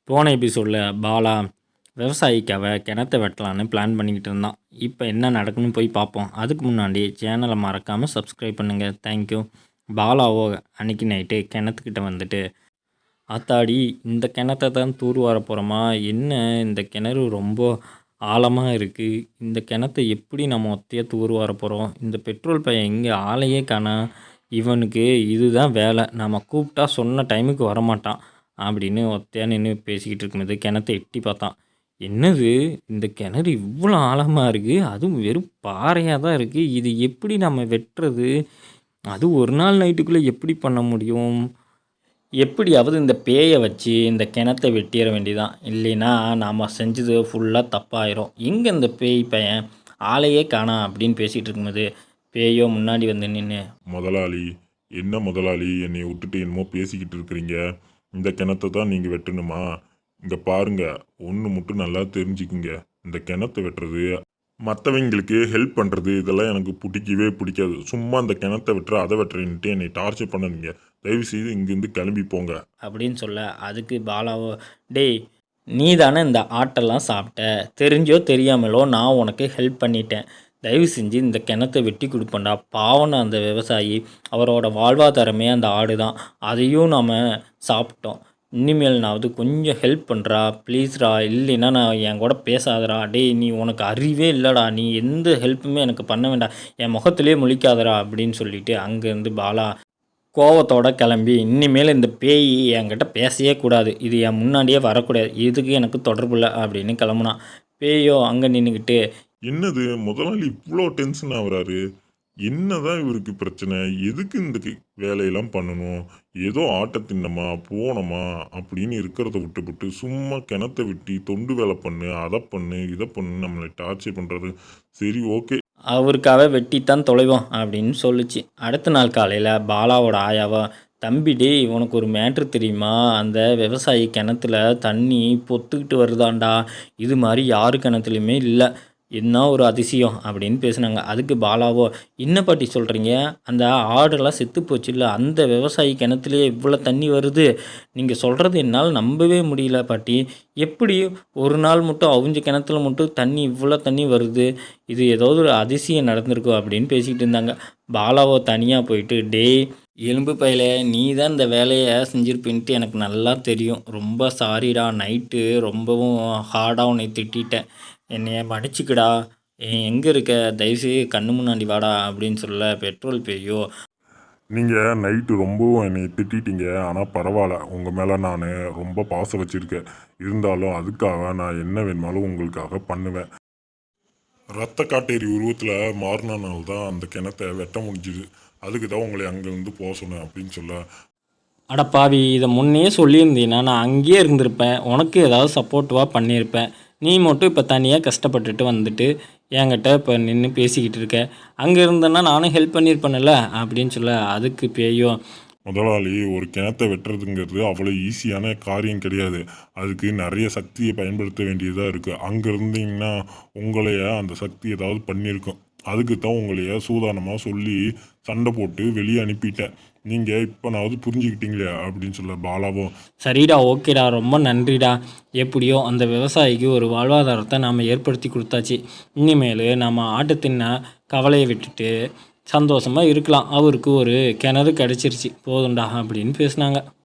போன எபிசோடில் பாலா விவசாயிக்காக கிணத்த வெட்டலான்னு பிளான் பண்ணிக்கிட்டு இருந்தான். இப்போ என்ன நடக்குன்னு போய் பார்ப்போம். அதுக்கு முன்னாடி சேனலை மறக்காமல் சப்ஸ்கிரைப் பண்ணுங்கள். தேங்க்யூ. பாலாவோ அன்றைக்கி நைட்டு கிணத்துக்கிட்ட வந்துட்டு, ஆத்தாடி இந்த கிணத்த தான் தூர் வர போகிறோமா, என்ன இந்த கிணறு ரொம்ப ஆழமாக இருக்குது, இந்த கிணத்த எப்படி நம்ம ஒத்தையாக தூர் வர போகிறோம், இந்த பெட்ரோல் பையன் இங்கே ஆளையே காணா, இவனுக்கு இதுதான் வேலை, நம்ம கூப்பிட்டா சொன்ன டைமுக்கு வரமாட்டான் அப்படின்னு ஒத்தையாக நின்று பேசிக்கிட்டு இருக்கும்போது கிணத்த எட்டி பார்த்தான். என்னது இந்த கிணறு இவ்வளோ ஆழமாக இருக்குது, அதுவும் வெறும் பாறையாக தான் இருக்குது, இது எப்படி நம்ம வெட்டுறது, அது ஒரு நாள் நைட்டுக்குள்ளே எப்படி பண்ண முடியும், எப்படியாவது இந்த பேயை வச்சு இந்த கிணத்த வெட்டிட வேண்டியதான், இல்லைன்னா நாம் செஞ்சது ஃபுல்லாக தப்பாயிரும், எங்கே இந்த பேய் பையன் ஆளையே காணா அப்படின்னு பேசிகிட்டு இருக்கும்போது பேயோ முன்னாடி வந்து நின்று, முதலாளி என்ன முதலாளி என்னை விட்டுட்டு என்னமோ பேசிக்கிட்டு இருக்கிறீங்க, இந்த கிணத்தை தான் நீங்கள் வெட்டணுமா, இங்கே பாருங்க ஒன்று மட்டும் நல்லா தெரிஞ்சுக்குங்க, இந்த கிணத்தை வெட்டுறது மற்றவங்களுக்கு ஹெல்ப் பண்ணுறது இதெல்லாம் எனக்கு பிடிக்கவே பிடிக்காது, சும்மா இந்த கிணத்தை வெட்டுற அதை வெட்டுறேன்ட்டு என்னை டார்ச்சர் பண்ணணுங்க, தயவுசெய்து இங்கேருந்து கிளம்பி போங்க அப்படின்னு சொல்ல, அதுக்கு பாலாவோ, டேய் நீ தானே இந்த ஆட்டெல்லாம் சாப்பிட்ட, தெரிஞ்சோ தெரியாமலோ நான் உனக்கு ஹெல்ப் பண்ணிட்டேன், தயவு செஞ்சு இந்த கிணத்தை வெட்டி கொடுப்பேன்டா, பாவன அந்த விவசாயி, அவரோட வாழ்வாதாரமே அந்த ஆடு தான், அதையும் நாம் சாப்பிட்டோம், இனிமேல்னாவது கொஞ்சம் ஹெல்ப் பண்ணுறா ப்ளீஸ்ரா, இல்லைன்னா நான் என் கூட பேசாதடா, டேய் நீ உனக்கு அறிவே இல்லைடா, நீ எந்த ஹெல்ப்புமே எனக்கு பண்ண வேண்டாம், என் முகத்திலே முழிக்காதடா அப்படின்னு சொல்லிட்டு அங்கேருந்து பாலா கோவத்தோடு கிளம்பி, இனிமேல் இந்த பேய் என்கிட்ட பேசவே கூடாது, இது என் முன்னாடியே வரக்கூடாது, இதுக்கு எனக்கு தொடர்பு இல்லை அப்படின்னு கிளம்புனான். பேயோ அங்கே நின்றுக்கிட்டு, என்னது முதலாளி இவ்வளோ டென்ஷன் ஆகுறாரு, என்னதான் இவருக்கு பிரச்சனை, எதுக்கு இந்த வேலையெல்லாம் பண்ணணும், ஏதோ ஆட்டை தின்னமா போனோமா அப்படின்னு இருக்கிறத விட்டுவிட்டு சும்மா கிணத்தை வெட்டி தொண்டு வேலை பண்ணு, அதை பண்ணு இதை பண்ணு நம்மளை டார்ச்சர் பண்ணுறது, சரி ஓகே அவருக்காக வெட்டித்தான் தொலைவோம் அப்படின்னு சொல்லிச்சு. அடுத்த நாள் காலையில் பாலாவோட ஆயாவா, தம்பி டேய் உனக்கு ஒரு மேட்ரு தெரியுமா, அந்த விவசாயி கிணத்துல தண்ணி பொத்துக்கிட்டு வருதாண்டா, இது மாதிரி யாரு கிணத்துலையுமே இல்லை, என்ன ஒரு அதிசயம் அப்படின்னு பேசுனாங்க. அதுக்கு பாலாவோ, என்ன பாட்டி சொல்கிறீங்க, அந்த ஆடெல்லாம் செத்து போச்சு இல்லை, அந்த விவசாயி கிணத்துலேயே இவ்வளோ தண்ணி வருது, நீங்கள் சொல்கிறது என்னால் நம்பவே முடியல பாட்டி, எப்படி ஒரு நாள் மட்டும் அவிஞ்ச கிணத்துல மட்டும் தண்ணி இவ்வளோ தண்ணி வருது, இது ஏதாவது ஒரு அதிசயம் நடந்திருக்கும் அப்படின்னு பேசிக்கிட்டு இருந்தாங்க. பாலாவோ தனியாக போயிட்டு, டேய் எலும்பு பையில நீ தான் இந்த வேலையை செஞ்சுருப்பின்ட்டு எனக்கு நல்லா தெரியும், ரொம்ப சாரிடா, நைட்டு ரொம்பவும் ஹார்டாக உன்னை திட்டேன், என்னைய மன்னிச்சிக்கடா, எங்கே இருக்க, தயவுசெய்து கண்ணு முன்னாடி வாடா அப்படின்னு சொல்ல, பெட்ரோல் பேயோ, நீங்கள் நைட்டு ரொம்பவும் என்னை திட்டிட்டீங்க, ஆனால் பரவாயில்ல, உங்கள் மேலே நான் ரொம்ப பாசம் வச்சுருக்கேன், இருந்தாலும் அதுக்காக நான் என்ன வேணுமாலும் உங்களுக்காக பண்ணுவேன், ரத்த காட்டேரி உருவத்தில் மாறினால தான் அந்த கிணத்தை வெட்ட முடிஞ்சுது, அதுக்கு தான் உங்களை அங்கேருந்து போக சொன்னேன் அப்படின்னு சொல்ல, அடப்பாவி இதை முன்னே சொல்லியிருந்தீங்கன்னா நான் அங்கேயே இருந்திருப்பேன், உனக்கு ஏதாவது சப்போர்ட்டிவாக பண்ணியிருப்பேன், நீ மட்டும் இப்போ தனியாக கஷ்டப்பட்டுட்டு வந்துட்டு என்கிட்ட இப்போ நின்று பேசிக்கிட்டு இருக்க, அங்கே இருந்தேன்னா நானும் ஹெல்ப் பண்ணியிருப்பேன்ல அப்படின்னு சொல்ல, அதுக்கு பேயோ, முதலாளி ஒரு கிணத்தை வெட்டுறதுங்கிறது அவ்வளோ ஈஸியான காரியம் கிடையாது, அதுக்கு நிறைய சக்தியை பயன்படுத்த வேண்டியதாக இருக்குது, அங்கே இருந்தீங்கன்னா உங்களைய அந்த சக்தி ஏதாவது பண்ணியிருக்கோம், அதுக்கு தான் உங்களைய சூதானமாக சொல்லி சண்டை போட்டு வெளியே அனுப்பிட்டேன், நீங்கள் இப்போனாவது புரிஞ்சுக்கிட்டீங்களே அப்படின்னு சொல்ல, பாலாவும் சரிடா ஓகேடா ரொம்ப நன்றிடா, எப்படியோ அந்த விவசாயிக்கு ஒரு வாழ்வாதாரத்தை நாம் ஏற்படுத்தி கொடுத்தாச்சு, இனிமேல் நம்ம ஆட்டு தின்ன கவலையை விட்டுட்டு சந்தோஷமாக இருக்கலாம், அவருக்கு ஒரு கிணறு கிடச்சிருச்சு போதும்டா அப்படின்னு பேசுனாங்க.